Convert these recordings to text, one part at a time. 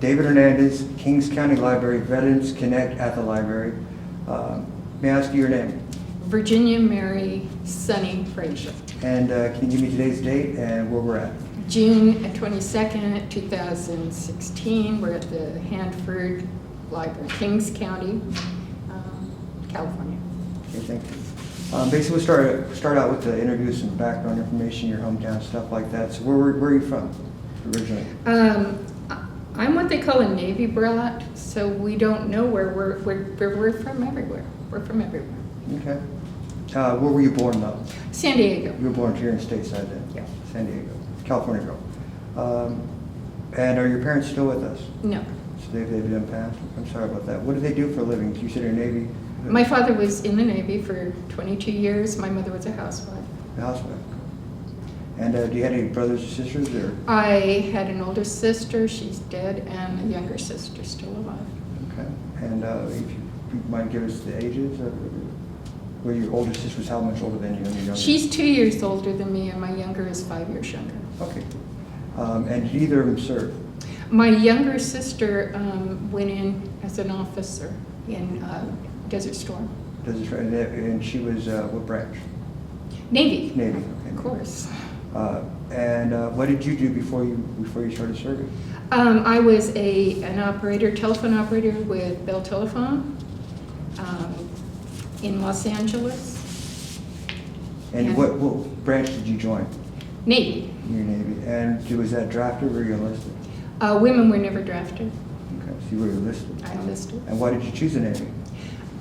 David Hernandez, Kings County Library, Veterans Connect at the library. May I ask you your name? Virginia Mary Sunny Frazier. And can you give me today's date and where we're at? June 22nd, 2016. We're at the Hanford Library, Kings County, California. Okay, thank you. Basically, we'll start out with the interview, some background information, your hometown, stuff like that. So where are you from originally? I'm what they call a Navy brat, so we don't know where we're from everywhere. We're from everywhere. Okay. Where were you born though? San Diego. You were born here in stateside then? Yeah. San Diego, California girl. And are your parents still with us? No. So they've been passed? I'm sorry about that. What do they do for a living? You said you're Navy? My father was in the Navy for 22 years. My mother was a housewife. A housewife. And do you have any brothers or sisters? Or? I had an older sister, she's dead, and a younger sister still alive. Okay. And if you might give us the ages? Well, your older sister was how much older than you and your younger? She's 2 years older than me, and my younger is 5 years younger. Okay. And did either of them serve? My younger sister went in as an officer in Desert Storm. And she was what branch? Navy. Navy. Okay. Of course. And what did you do before you started serving? I was an operator, telephone operator with Bell Telephone in Los Angeles. And what branch did you join? Navy. Your Navy. And was that drafted or were you enlisted? Women were never drafted. Okay, so you were enlisted. I enlisted. And why did you choose the Navy?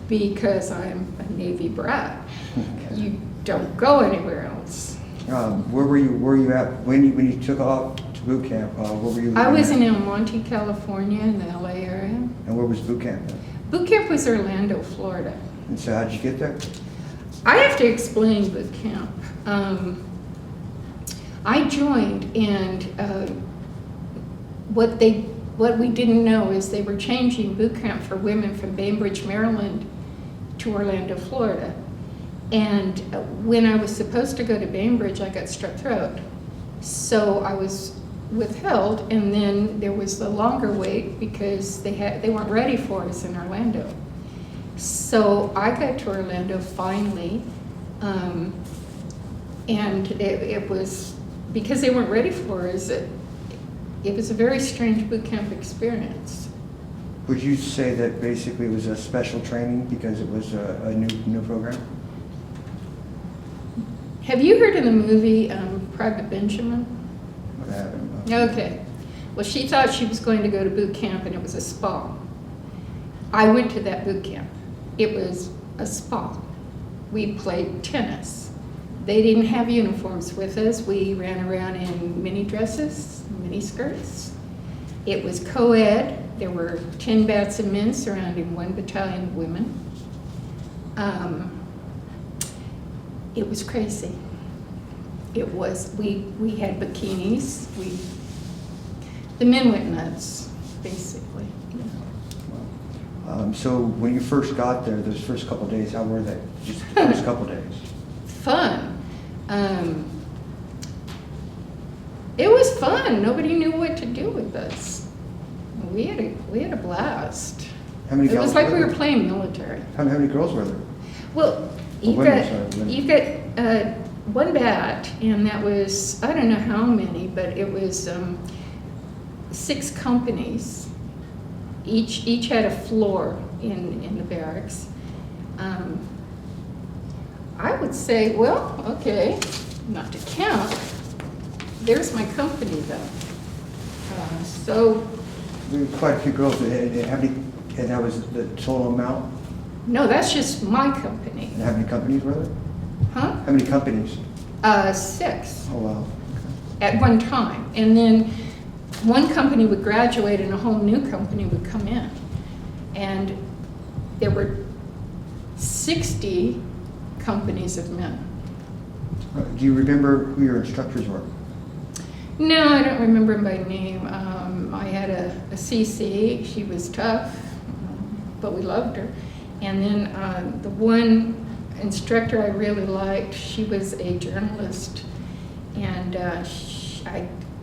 Because I'm a Navy brat. Okay. You don't go anywhere else. Where were you at when you took off to boot camp? Where were you? I was in El Monte, California, in the LA area. And where was boot camp then? Boot camp was Orlando, Florida. And so how'd you get there? I have to explain boot camp. I joined, and what we didn't know is they were changing boot camp for women from Bainbridge, Maryland to Orlando, Florida. And when I was supposed to go to Bainbridge, I got strep throat. So I was withheld, and then there was the longer wait because they weren't ready for us in Orlando. So I got to Orlando finally, and it was because they weren't ready for us. It was a very strange boot camp experience. Would you say that basically it was a special training because it was a new program? Have you heard of the movie Private Benjamin? I haven't. Okay. Well, she thought she was going to go to boot camp, and it was a spa. I went to that boot camp. It was a spa. We played tennis. They didn't have uniforms with us. We ran around in mini dresses, mini skirts. It was co-ed. There were 10 bats of men surrounding 1 battalion of women. It was crazy. It was, we had bikinis. The men went nuts, basically. So when you first got there, those first couple of days, how were they? Just the first couple of days. Fun. It was fun. Nobody knew what to do with us. We had a blast. How many It was gals like were we were there? playing military. How many girls were there? Well, you've got one bat, and that was, I don't know how many, but it was 6 companies. Each had a floor in the barracks. I would say, well, okay, not to count. There's my company, though. So. There were quite a few girls. And that was the total amount? No, that's just my company. And how many companies were there? Huh? How many companies? 6 Oh, wow. at one time. And then one company would graduate and a whole new company would come in. And there were 60 companies of men. Do you remember who your instructors were? No, I don't remember him by name. I had a CC. She was tough, but we loved her. And then the one instructor I really liked, she was a journalist, and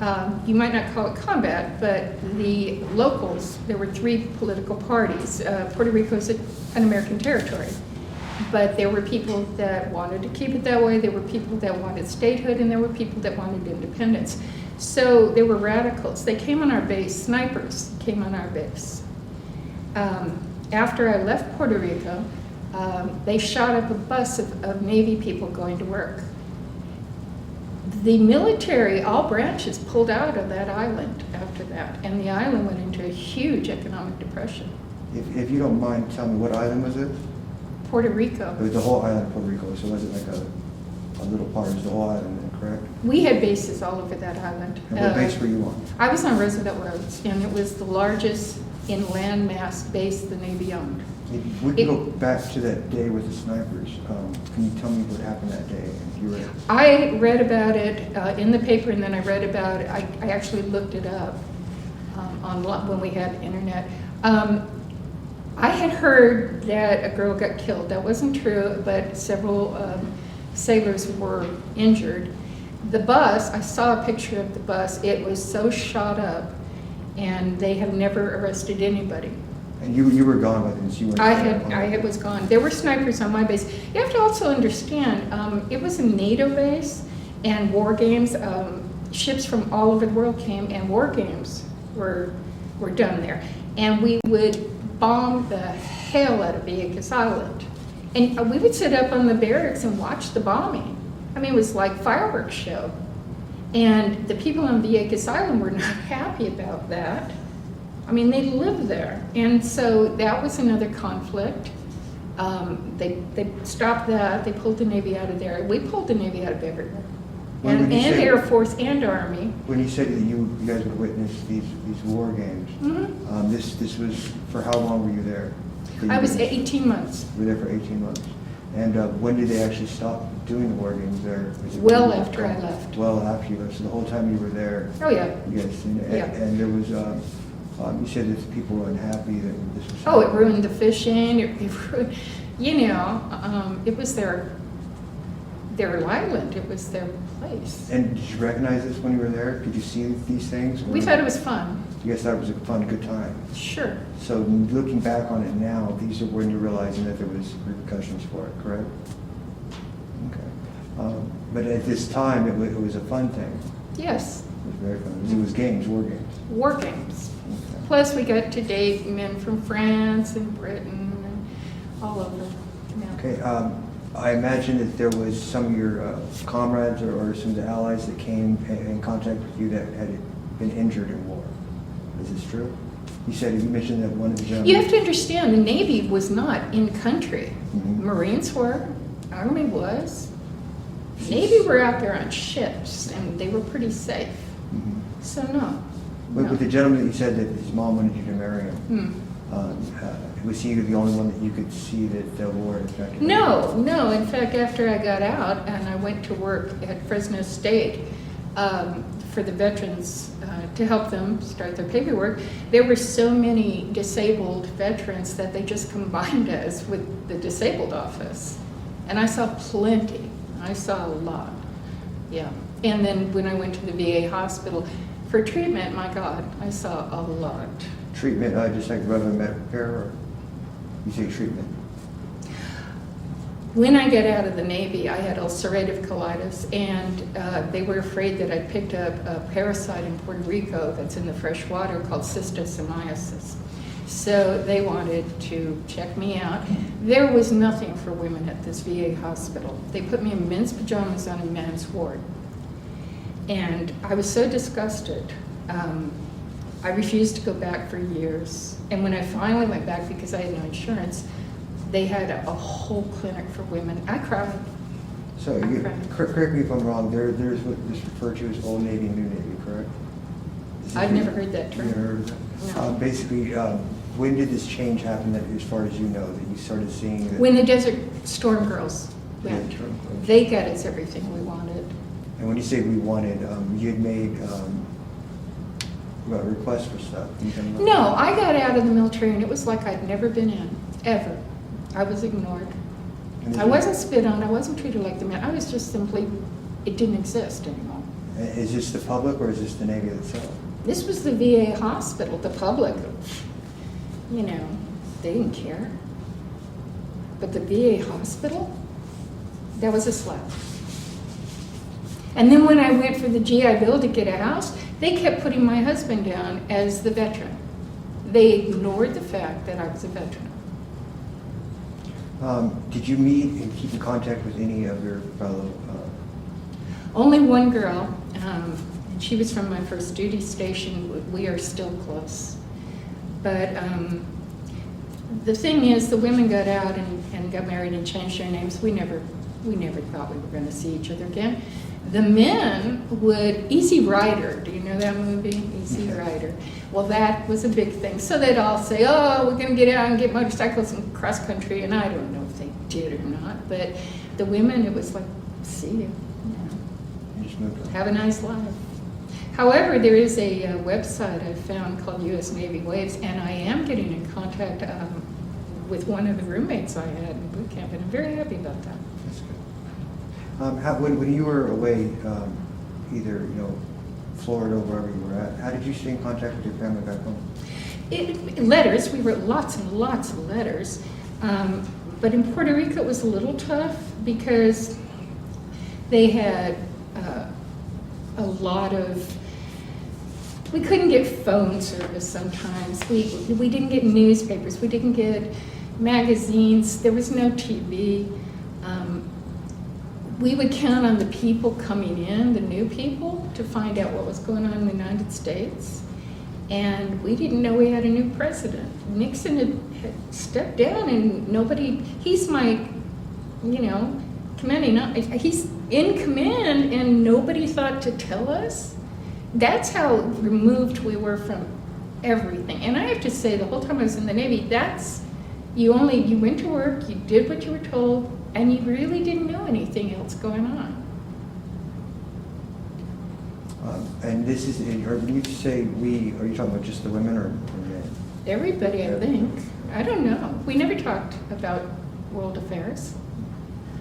You might not call it combat, but the locals, there were 3 political parties. Puerto Rico is an American territory, but there were people that wanted to keep it that way, there were people that wanted statehood, and there were people that wanted independence. So there were radicals. They came on our base, snipers came on our base. After I left Puerto Rico, they shot up a bus of Navy people going to work. The military, all branches, pulled out of that island after that, and the island went into a huge economic depression. If you don't mind, tell me, what island was it? Puerto Rico. It was the whole island of Puerto Rico, so it wasn't like a little part, it was the whole island, then, correct? We had bases all over that island. And what base were you on? I was on Roosevelt Roads, and it was the largest in landmass base the Navy owned. If we can go back to that day with the snipers. Can you tell me what happened that day? If you were, I read about it in the paper, and then I read about it. I actually looked it up when we had internet. I had heard that a girl got killed. That wasn't true, but several sailors were injured. The bus, I saw a picture of the bus. It was so shot up, and they have never arrested anybody. and you were gone by then, so you weren't. I was gone. There were snipers on my base. You have to also understand, it was a NATO base, and war games, ships from all over the world came, and war games were done there. And we would bomb the hell out of Vieques Island. And we would sit up on the barracks and watch the bombing. I mean, it was like fireworks show. And the people on Vieques Island were not happy about that. I mean, they lived there. And so that was another conflict. They stopped that. They pulled the Navy out of there. We pulled the Navy out of everywhere. And Air Force and Army. When you said that you guys would witness these war games, Mm-hmm. this was, for how long were you there? I was 18 months. You were there for 18 months. And when did they actually stop doing the war games there? Was it Well after I left. Well after you left, so the whole time you were there. Oh, yeah. Yes, Yeah. and there was, you said that people were unhappy that this was. Oh, it ruined the fishing. It ruined, it was their island. It was their place. And did you recognize this when you were there? Could you see these things? We thought it was fun. You guys thought it was a fun, good time? Sure. So looking back on it now, these are when you're realizing that there was repercussions for it, correct? Okay. But at this time, it was a fun thing. Yes. It was very fun. It was games, war games. War games. Okay. Plus, we got to date men from France and Britain and all over. Yeah. Okay. I imagine that there was some of your comrades or some of the allies that came in contact with you that had been injured in war. Is this true? You mentioned that one of the gentlemen. You have to understand, the Navy was not in country. Mhm. Marines were, Army was. Navy were out there on ships, and they were pretty safe. Mhm. So no. With the gentleman that you said that his mom wanted you to marry him, Hmm. was he the only one that you could see that the war had affected? No. In fact, after I got out and I went to work at Fresno State for the veterans to help them start their paperwork, there were so many disabled veterans that they just combined us with the disabled office. And I saw plenty. I saw a lot. Yeah. And then when I went to the VA hospital for treatment, my God, I saw a lot. Treatment, just like regular medical care, or you say treatment? When I got out of the Navy, I had ulcerative colitis, and they were afraid that I picked up a parasite in Puerto Rico that's in the fresh water called schistosomiasis. So they wanted to check me out. There was nothing for women at this VA hospital. They put me in men's pajamas on a men's ward. And I was so disgusted. I refused to go back for years. And when I finally went back, because I had no insurance, they had a whole clinic for women. I cried. So, correct me if I'm wrong, there's what is referred to as Old Navy, New Navy, correct? I've never heard that term. You never heard of that? No. Basically, when did this change happen, that, as far as you know, that you started seeing that? When the Desert Storm Girls went, Yeah, sure. they got us everything we wanted. And when you say we wanted, you had made requests for stuff? Can you tell me about No, that? I got out of the military and it was like I'd never been in, ever. I was ignored. And I wasn't spit on, I wasn't treated like the man. I was just simply, it didn't exist anymore. Is this the public or is this the Navy itself? This was the VA hospital, the public, you know, they didn't care. But the VA hospital, that was a slap. And then when I went for the GI Bill to get a house, they kept putting my husband down as the veteran. They ignored the fact that I was a veteran. Did you meet and keep in contact with any of your fellow? Only one girl, and she was from my first duty station. We are still close. But the thing is, the women got out and got married and changed their names. We never thought we were going to see each other again. The men would, Easy Rider, do you know that movie, Easy Rider? Well, that was a big thing. So they'd all say, oh, we're going to get out and get motorcycles and cross country, and I don't know if they did or not, but the women, it was like, see you, You just moved on. have a nice life. However, there is a website I found called U.S. Navy Waves, and I am getting in contact with one of the roommates I had in boot camp, and I'm very happy about that. That's good. When you were away, either Florida or wherever you were at, how did you stay in contact with your family back home? Letters, we wrote lots and lots of letters, but in Puerto Rico it was a little tough because they had a lot of, we couldn't get phone service sometimes, we didn't get newspapers, we didn't get magazines, there was no TV. We would count on the people coming in, the new people, to find out what was going on in the United States. And we didn't know we had a new president. Nixon had stepped down and nobody, he's my, commanding, he's in command and nobody thought to tell us. That's how removed we were from everything. And I have to say, the whole time I was in the Navy, you went to work, you did what you were told, and you really didn't know anything else going on. And this is, when you say we, are you talking about just the women or men? Everybody, I think. I don't know. We never talked about world affairs.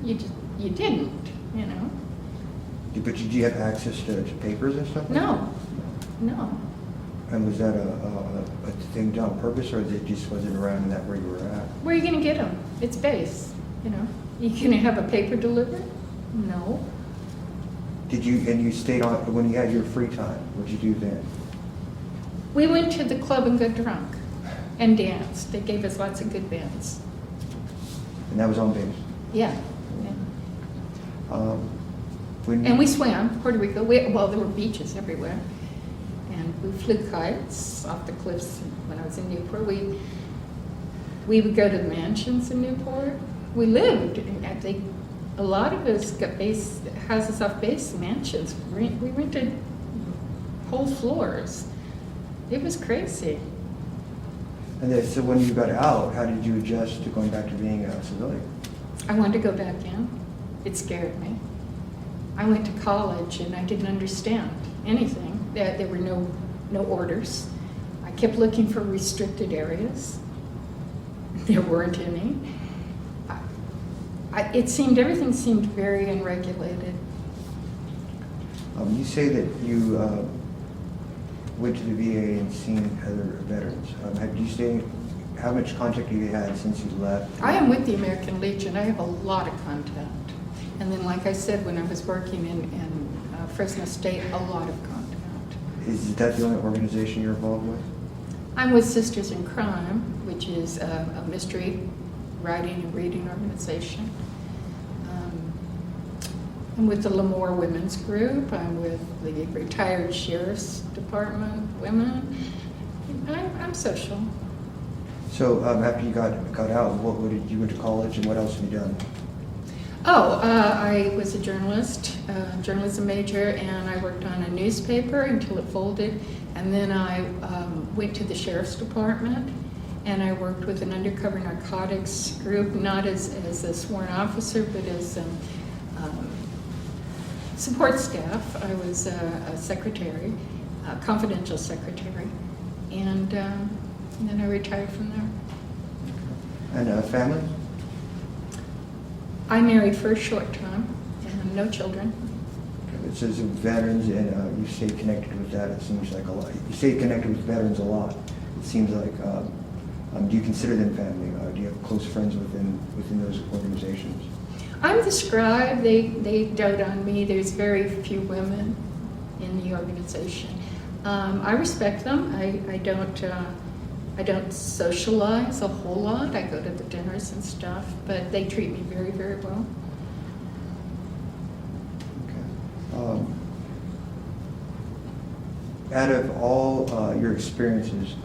You didn't, But did you have access to papers and stuff? No. And was that a thing done on purpose, or it just wasn't around that where you were at? Where are you going to get them? It's base, You can have a paper delivered? No. You stayed on, when you had your free time, what'd you do then? We went to the club and got drunk and danced. They gave us lots of good bands. And that was on base? Yeah. When And we swam, Puerto Rico. Well, there were beaches everywhere. And we flew kites off the cliffs when I was in Newport. We would go to the mansions in Newport. We lived, I think, a lot of us got houses off base, mansions. We rented whole floors. It was crazy. And then, so when you got out, how did you adjust to going back to being a civilian? I wanted to go back in. It scared me. I went to college and I didn't understand anything. There were no orders. I kept looking for restricted areas. There weren't any. Everything seemed very unregulated. You say that you went to the VA and seen other veterans. How much contact have you had since you left? I am with the American Legion. I have a lot of contact. And then, like I said, when I was working in Fresno State, a lot of contact. Is that the only organization you're involved with? I'm with Sisters in Crime, which is a mystery writing and reading organization. I'm with the Lemoore Women's Group. I'm with the Retired Sheriff's Department Women. I'm social. So after you got out, you went to college, and what else have you done? I was a journalist, journalism major, and I worked on a newspaper until it folded. And then I went to the Sheriff's Department, and I worked with an undercover narcotics group, not as a sworn officer, but as support staff. I was a secretary, a confidential secretary, and then I retired from there. And family? I married for a short time, and no children. it says veterans, and you stay connected with that. It seems like a lot. You stay connected with veterans a lot. It seems like. Do you consider them family? Do you have close friends within those organizations? I'm the scribe. They dote on me. There's very few women in the organization. I respect them. I don't socialize a whole lot. I go to the dinners and stuff, but they treat me very, very well. Okay. Out of all your experiences,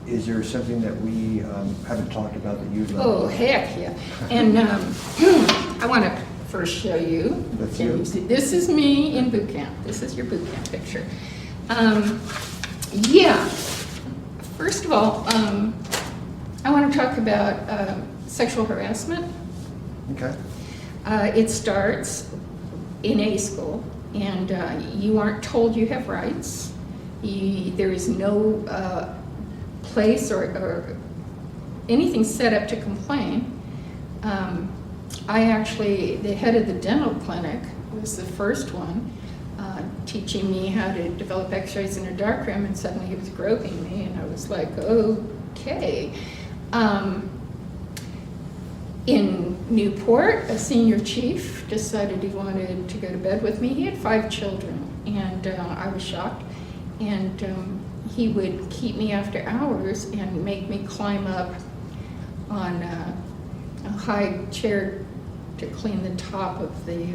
is there something that we haven't talked about that you'd like? Oh, heck yeah. And I want to first show you. That's Can you. you see? This is me in boot camp. This is your boot camp picture. Yeah. First of all, I want to talk about sexual harassment. Okay. It starts in A school, and you aren't told you have rights. There is no place or anything set up to complain. The head of the dental clinic was the first one teaching me how to develop x-rays in a darkroom, and suddenly he was groping me, and I was like, okay. In Newport, a senior chief decided he wanted to go to bed with me. He had 5 children, and I was shocked. And he would keep me after hours and make me climb up on a high chair to clean the top of the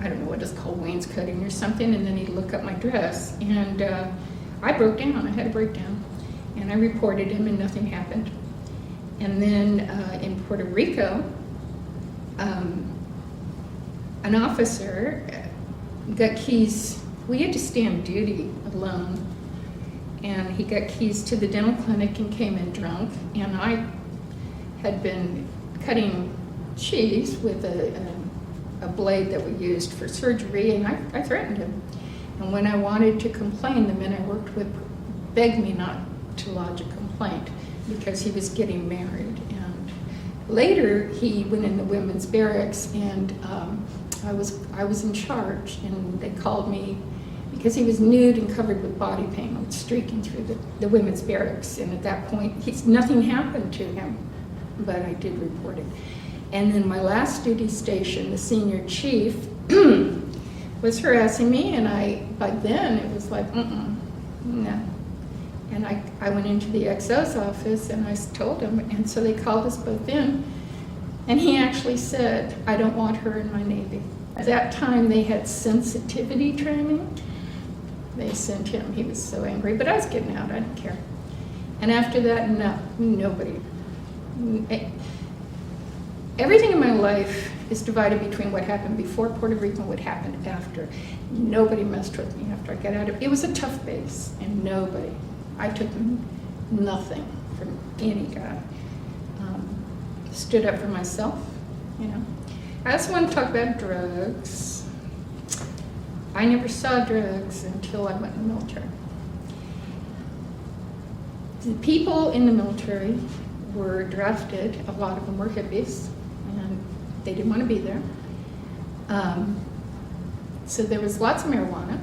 I don't know what it's called, wainscoting or something, and then he'd look up my dress. And I broke down. I had a breakdown. And I reported him, and nothing happened. And then in Puerto Rico, an officer got keys. We had to stay on duty alone. And he got keys to the dental clinic and came in drunk. And I had been cutting cheese with a blade that we used for surgery, and I threatened him. And when I wanted to complain, the men I worked with begged me not to lodge a complaint because he was getting married. And later he went in the women's barracks, and I was in charge, and they called me because he was nude and covered with body paint, streaking through the women's barracks. And at that point, nothing happened to him, but I did report it. And then my last duty station, the senior chief was harassing me, and by then it was like, no. And I went into the XO's office, and I told him, and so they called us both in, and he actually said, I don't want her in my Navy. At that time, they had sensitivity training. They sent him. He was so angry, but I was getting out. I didn't care. And after that, nobody. Everything in my life is divided between what happened before Puerto Rico and what happened after. Nobody messed with me after I got out of it. It was a tough base, and nobody. I took nothing from any guy. Stood up for myself, you know. I also want to talk about drugs. I never saw drugs until I went in the military. The people in the military were drafted. A lot of them were hippies, and they didn't want to be there. So there was lots of marijuana.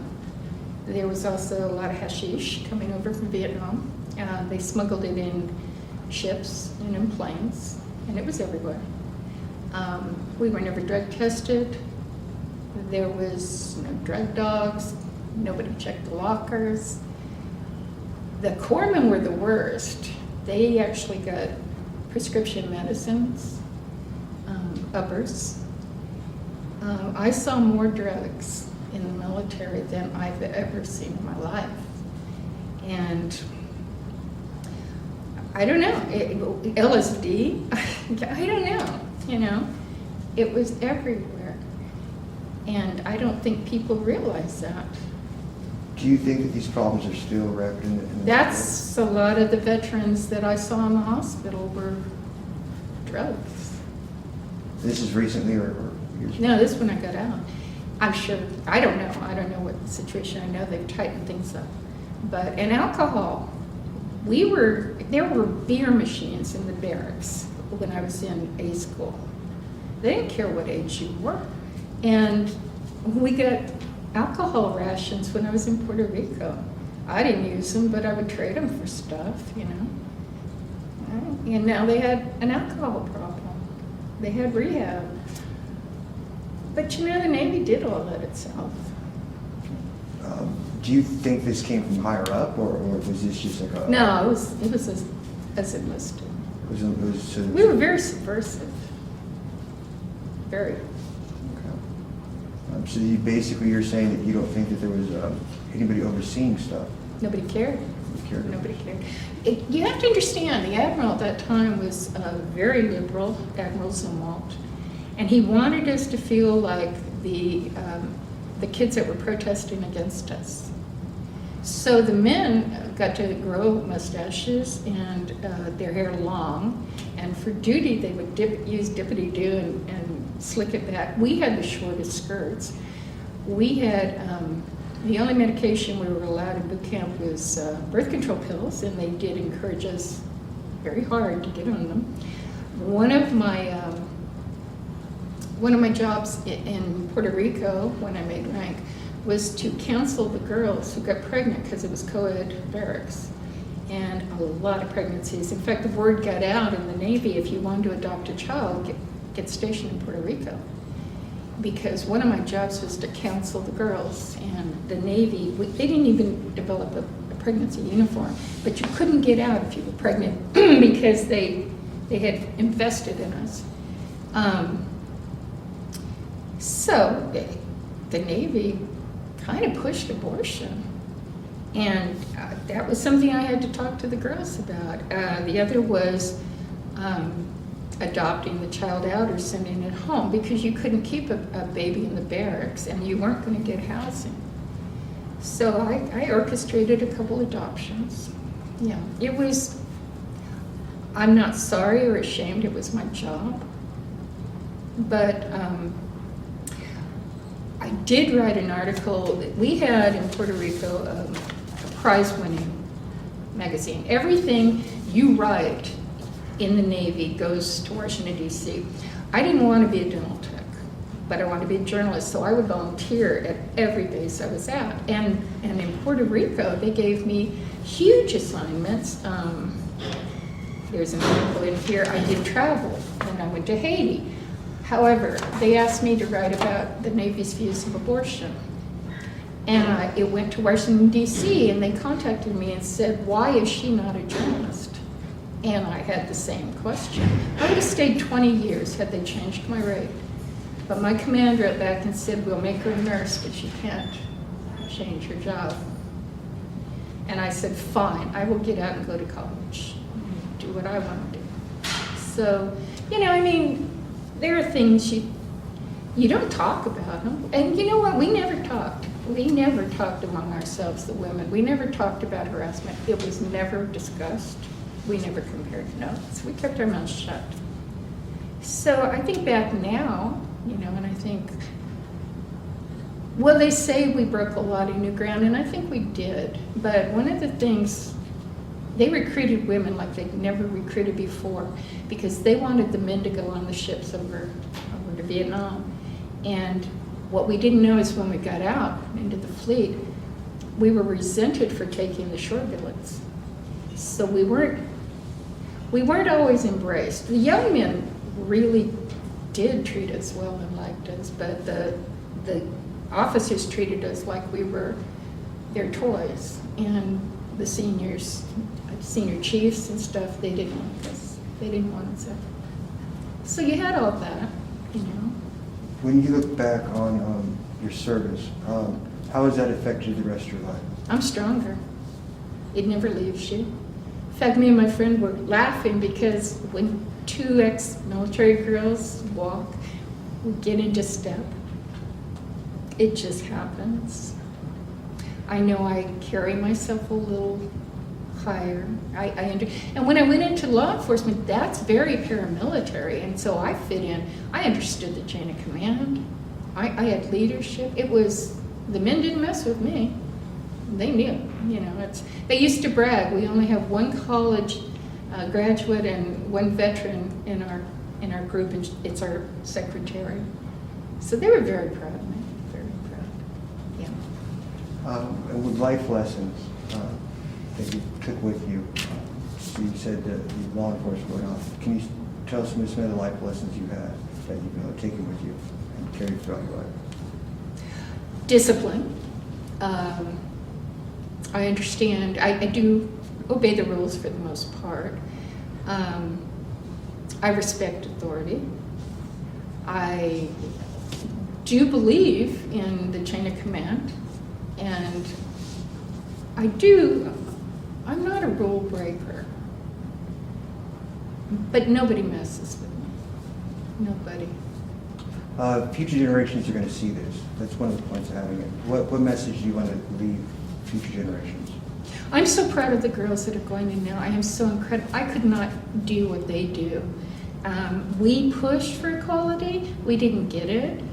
There was also a lot of hashish coming over from Vietnam. They smuggled it in ships and in planes, and it was everywhere. We were never drug tested. There was no drug dogs. Nobody checked the lockers. The corpsmen were the worst. They actually got prescription medicines, uppers. I saw more drugs in the military than I've ever seen in my life. And I don't know, LSD, I don't know, you know. It was everywhere. And I don't think people realize that. Do you think that these problems are still wrapped in the That's a lot of the veterans that I saw in the hospital were drugs. This is recently or years ago? No, this when I got out. I'm sure, I don't know what the situation, I know they've tightened things up. And alcohol, there were beer machines in the barracks when I was in A school. They didn't care what age you were. And we got alcohol rations when I was in Puerto Rico. I didn't use them, but I would trade them for stuff, you know. And now they had an alcohol problem. They had rehab. But you know, the Navy did all that itself. Do you think this came from higher up, or was this just like a... No, it was as enlisted. It was sort of... We were very subversive. Very. Okay. So you're saying that you don't think that there was anybody overseeing stuff? Nobody cared. Nobody cared. You have to understand, the admiral at that time was very liberal, Admiral Zumwalt, and he wanted us to feel like the kids that were protesting against us. So the men got to grow mustaches and their hair long, and for duty they would use dippity-doo and slick it back. We had the shortest skirts. We had, the only medication we were allowed in boot camp was birth control pills, and they did encourage us very hard to get on them. One of my jobs in Puerto Rico, when I made rank, was to counsel the girls who got pregnant, because it was co-ed barracks, and a lot of pregnancies. In fact, the word got out in the Navy, if you wanted to adopt a child, get stationed in Puerto Rico. Because one of my jobs was to counsel the girls, and the Navy, they didn't even develop a pregnancy uniform, but you couldn't get out if you were pregnant because they had invested in us. So the Navy kind of pushed abortion, and that was something I had to talk to the girls about. The other was adopting the child out or sending it home, because you couldn't keep a baby in the barracks and you weren't going to get housing. So I orchestrated a couple adoptions. Yeah, it was, I'm not sorry or ashamed, it was my job. But I did write an article that we had in Puerto Rico, a prize-winning magazine. Everything you write in the Navy goes to Washington, D.C. I didn't want to be a dental tech, but I wanted to be a journalist, so I would volunteer at every base I was at. And in Puerto Rico, they gave me huge assignments. There's an article in here. I did travel when I went to Haiti. However, they asked me to write about the Navy's views of abortion. And it went to Washington, D.C., and they contacted me and said, why is she not a journalist? And I had the same question. I would have stayed 20 years had they changed my rate. But my commander wrote back and said, we'll make her a nurse, but she can't change her job. And I said, fine, I will get out and go to college, and do what I want to do. So, you know, I mean, there are things you don't talk about them. And you know what, we never talked. We never talked among ourselves, the women. We never talked about harassment. It was never discussed. We never compared notes. We kept our mouths shut. So I think back now, you know, and I think, well, they say we broke a lot of new ground, and I think we did. But one of the things, they recruited women like they'd never recruited before, because they wanted the men to go on the ships over to Vietnam. And what we didn't know is when we got out into the fleet, we were resented for taking the shore billets. So we weren't always embraced. The young men really did treat us well and liked us, but the officers treated us like we were their toys. And the senior chiefs and stuff, they didn't like us. They didn't want us there. So you had all that, you know. When you look back on your service, how has that affected the rest of your life? I'm stronger. It never leaves you. In fact, me and my friend were laughing because when two ex-military girls walk, we get into step. It just happens. I know I carry myself a little higher. And when I went into law enforcement, that's very paramilitary, and so I fit in. I understood the chain of command. I had leadership. It was, the men didn't mess with me. They knew, you know. They used to brag. We only have one college graduate and one veteran in our in our group, and it's our secretary. So they were very proud of me, very proud. Yeah. And with life lessons that you took with you, you said that the law enforcement went off. Can you tell us some of the life lessons you had that you've taken with you and carried throughout your life? Discipline. I understand. I do obey the rules for the most part. I respect authority. I do believe in the chain of command, and I'm not a rule breaker, but nobody messes with me. Nobody. Future generations are going to see this. That's one of the points of having it. What message do you want to leave future generations? I'm so proud of the girls that are going in now. I am so incredible. I could not do what they do. We pushed for equality. We didn't get it.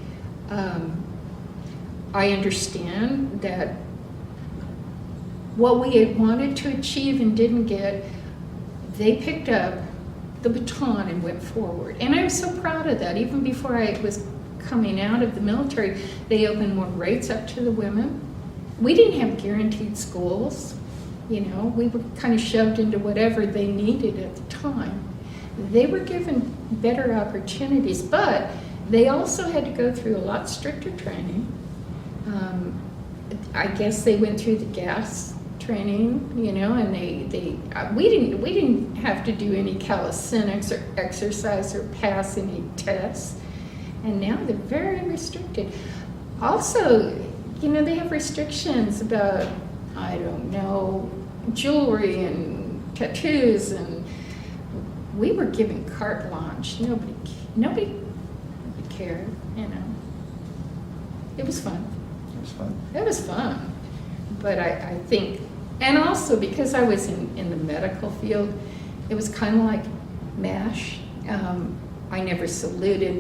I understand that what we had wanted to achieve and didn't get, they picked up the baton and went forward. And I'm so proud of that. Even before I was coming out of the military, they opened more rates up to the women. We didn't have guaranteed schools. You know, we were kind of shoved into whatever they needed at the time. They were given better opportunities, but they also had to go through a lot stricter training. I guess they went through the gas training, you know, and we didn't have to do any calisthenics or exercise or pass any tests. And now they're very restricted. Also, you know, they have restrictions about, I don't know, jewelry and tattoos, and we were given carte blanche. Nobody cared, you know. It was fun. It was fun. It was fun. But I think, and also because I was in the medical field, it was kind of like MASH. I never saluted.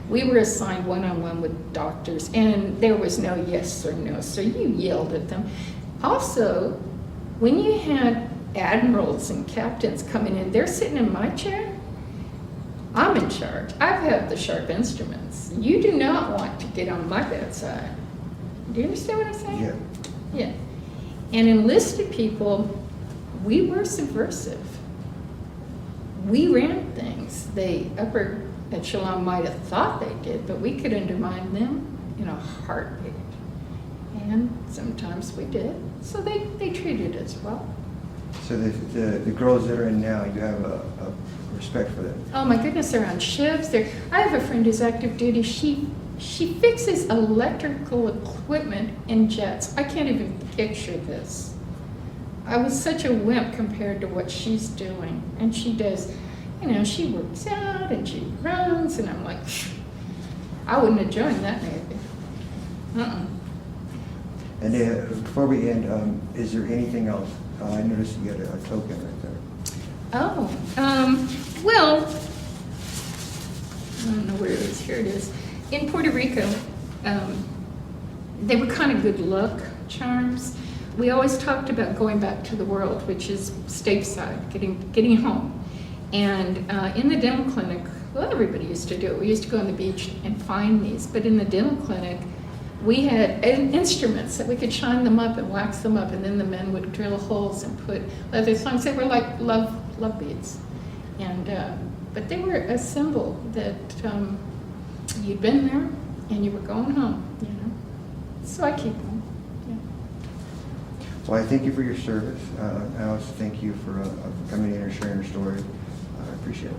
We were assigned one-on-one with doctors, and there was no yes or no, so you yelled at them. Also, when you had admirals and captains coming in, they're sitting in my chair. I'm in charge. I've had the sharp instruments. You do not want to get on my bedside. Do you understand what I'm saying? Yeah. Yeah. And enlisted people, we were subversive. We ran things. The upper echelon might have thought they did, but we could undermine them in a heartbeat. And sometimes we did. So they treated us well. So the girls that are in now, you have a respect for them. Oh my goodness, they're on ships. I have a friend who's active duty. She fixes electrical equipment in jets. I can't even picture this. I was such a wimp compared to what she's doing. And she does, you know, she works out and she runs, and I'm like, I wouldn't have joined that Navy. And before we end, is there anything else? I noticed you had a token right there. Oh, well, I don't know where it is. Here it is. In Puerto Rico, they were kind of good luck charms. We always talked about going back to the world, which is stateside, getting home. And in the dental clinic, well, everybody used to do it. We used to go on the beach and find these. But in the dental clinic, we had instruments that we could shine them up and wax them up, and then the men would drill holes and put leather thongs. They were like love beads. And but they were a symbol that you'd been there and you were going home, you know. So I keep them. Yeah. Well, I thank you for your service. I also thank you for coming in and sharing your story. I appreciate it.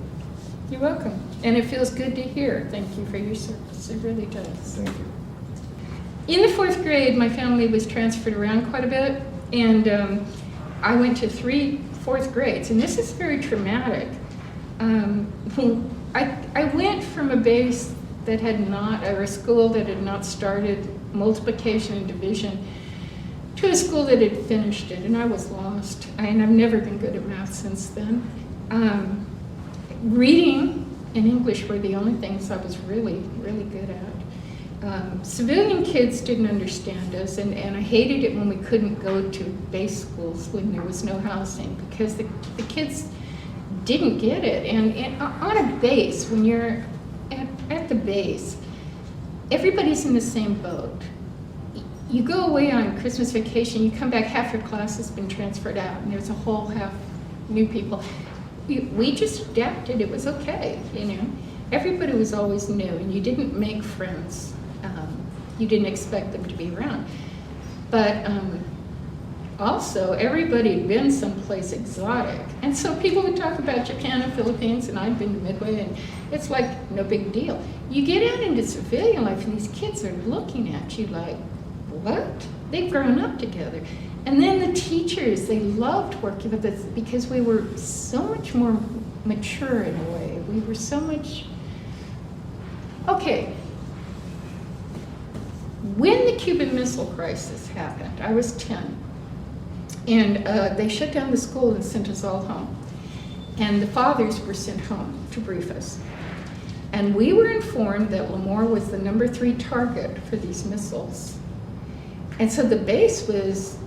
You're welcome. And it feels good to hear. Thank you for your service. It really does. Thank you. In the 4th grade, my family was transferred around quite a bit, and I went to 3 4th grades, and this is very traumatic. I went from a base that had not, or a school that had not started multiplication and division, to a school that had finished it, and I was lost. And I've never been good at math since then. Reading and English were the only things I was really, really good at. Civilian kids didn't understand us, and I hated it when we couldn't go to base schools when there was no housing, because the kids didn't get it. And on a base, when you're at the base, everybody's in the same boat. You go away on Christmas vacation, you come back, half your class has been transferred out, and there's a whole half new people. We just adapted, it was okay, you know. Everybody was always new, and you didn't make friends. You didn't expect them to be around. But also, everybody had been someplace exotic. And so people would talk about Japan and Philippines, and I'd been to Midway, and it's like no big deal. You get out into civilian life, and these kids are looking at you like, what? They've grown up together. And then the teachers, they loved working with us because we were so much more mature in a way. We were so much, okay. When the Cuban Missile Crisis happened, I was 10, and they shut down the school and sent us all home. And the fathers were sent home to brief us. And we were informed that Lemoore was the number 3 target for these missiles. And so the base was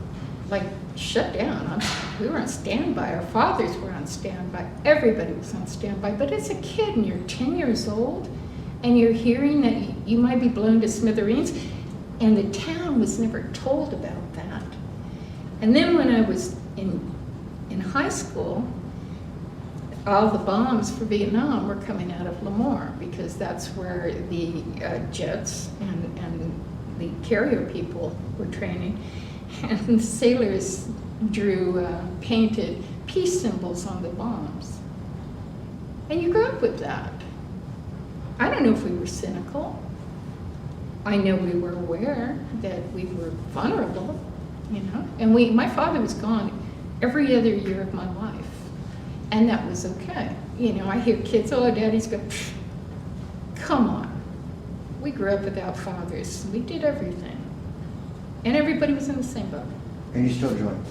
like shut down. We were on standby. Our fathers were on standby. Everybody was on standby. But as a kid, and you're 10 years old, and you're hearing that you might be blown to smithereens, and the town was never told about that. And then when I was in high school, all the bombs for Vietnam were coming out of Lemoore, because that's where the jets and the carrier people were training. And the sailors drew painted peace symbols on the bombs. And you grew up with that. I don't know if we were cynical. I know we were aware that we were vulnerable, you know. And my father was gone every other year of my life. And that was okay. You know, I hear kids, oh, daddy's go, come on. We grew up without fathers. We did everything. And everybody was in the same boat. And you still join?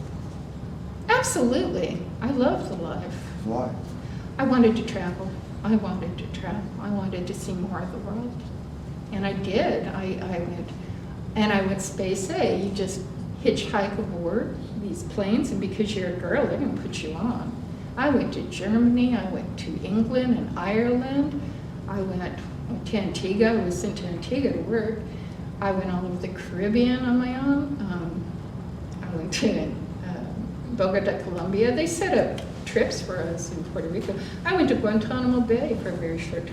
Absolutely. I loved the life. Why? I wanted to travel. I wanted to travel. I wanted to see more of the world. And I did. I went space A. You just hitchhike aboard these planes, and because you're a girl, they're going to put you on. I went to Germany. I went to England and Ireland. I went to Antigua. I was sent to Antigua to work. I went all over the Caribbean on my own. I went to Bogota, Colombia. They set up trips for us in Puerto Rico. I went to Guantanamo Bay for a very short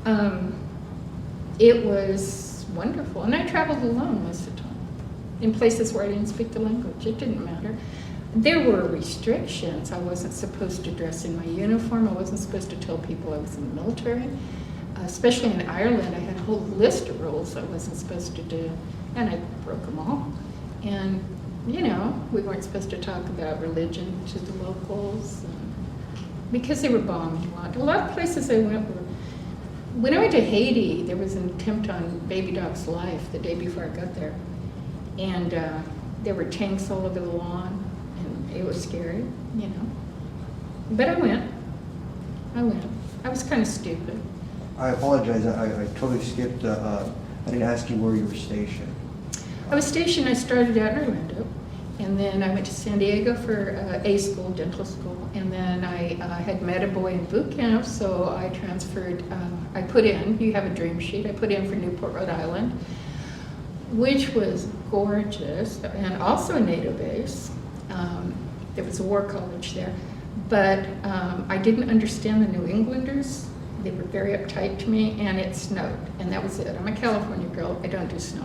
time. It was wonderful. And I traveled alone most of the time, in places where I didn't speak the language. It didn't matter. There were restrictions. I wasn't supposed to dress in my uniform. I wasn't supposed to tell people I was in the military. Especially in Ireland, I had a whole list of rules I wasn't supposed to do, and I broke them all. And, you know, we weren't supposed to talk about religion to the locals, because they were bombing a lot. A lot of places I went were, when I went to Haiti, there was an attempt on Baby Doc's life the day before I got there. And there were tanks all over the lawn, and it was scary, you know. But I went. I was kind of stupid. I apologize, I totally skipped, I didn't ask you where you were stationed. I was stationed, I started out in Orlando, and then I went to San Diego for A school, dental school, and then I had met a boy in boot camp, so I transferred, I put in, you have a dream sheet, I put in for Newport, Rhode Island, which was gorgeous, and also a NATO base. There was a war college there, but I didn't understand the New Englanders. They were very uptight to me, and it snowed, and that was it. I'm a California girl, I don't do snow.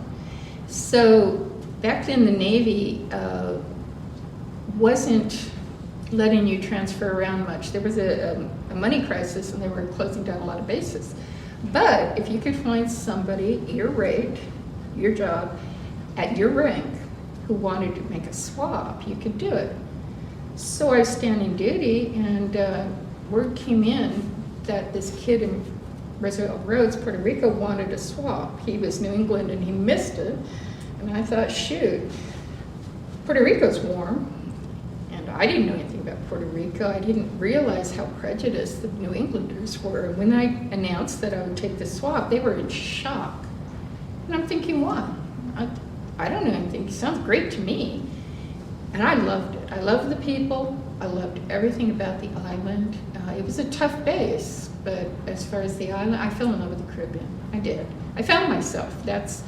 So back then the Navy wasn't letting you transfer around much. There was a money crisis, and they were closing down a lot of bases. But if you could find somebody, your rate, your job, at your rank, who wanted to make a swap, you could do it. So I was standing duty, and word came in that this kid in Roosevelt Roads, Puerto Rico, wanted a swap. He was New England and he missed it. And I thought, shoot, Puerto Rico's warm. And I didn't know anything about Puerto Rico. I didn't realize how prejudiced the New Englanders were. When I announced that I would take the swap, they were in shock. And I'm thinking, what? I don't know anything. It sounds great to me. And I loved it. I loved the people. I loved everything about the island. It was a tough base, but as far as the island, I fell in love with the Caribbean. I did. I found myself. It's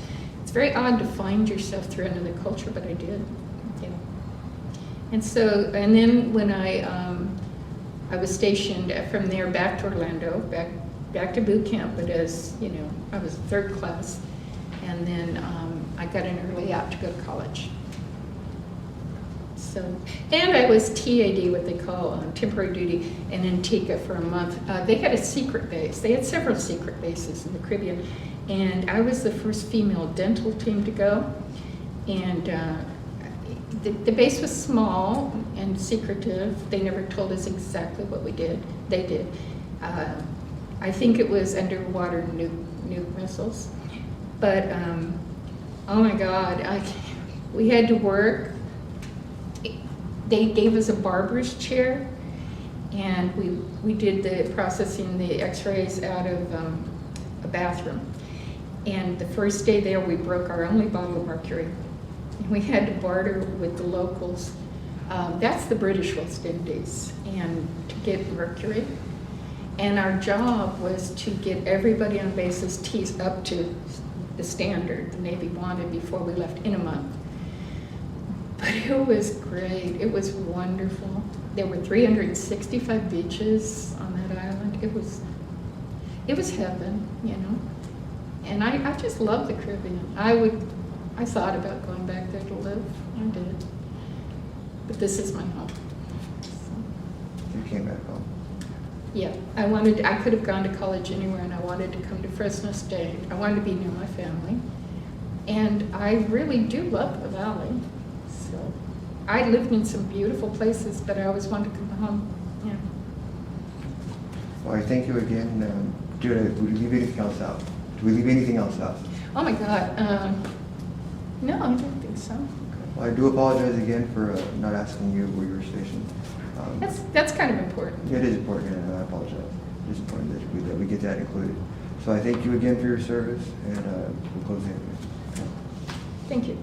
very odd to find yourself through another culture, but I did. Yeah. And so, and then when I was stationed from there back to Orlando, back to boot camp, but as you know, I was third class, and then I got an early out to go to college. So, and I was TAD, what they call temporary duty, in Antigua for a month. They had a secret base. They had several secret bases in the Caribbean, and I was the first female dental team to go. And the base was small and secretive. They never told us exactly what we did. They did. I think it was underwater nuke missiles. But oh my God, we had to work. They gave us a barber's chair, and we did the processing the x-rays out of a bathroom. And the first day there, we broke our only bottle of mercury. And we had to barter with the locals. That's the British West Indies, and to get mercury. And our job was to get everybody on base's teeth up to the standard the Navy wanted before we left in a month. But it was great. It was wonderful. There were 365 beaches on that island. It was heaven, you know. And I just love the Caribbean. I thought about going back there to live. I did. But this is my home. So. You came back home. Yeah, I could have gone to college anywhere, and I wanted to come to Fresno State. I wanted to be near my family. And I really do love the valley. So I lived in some beautiful places, but I always wanted to come home. Yeah. Well, I thank you again. Would we leave anything else out? Do we leave anything else out? Oh my God. No, I don't think so. Well, I do apologize again for not asking you where you were stationed. That's kind of important. It is important, and I apologize. It is important that we get that included. So I thank you again for your service, and we'll close the interview. Thank you.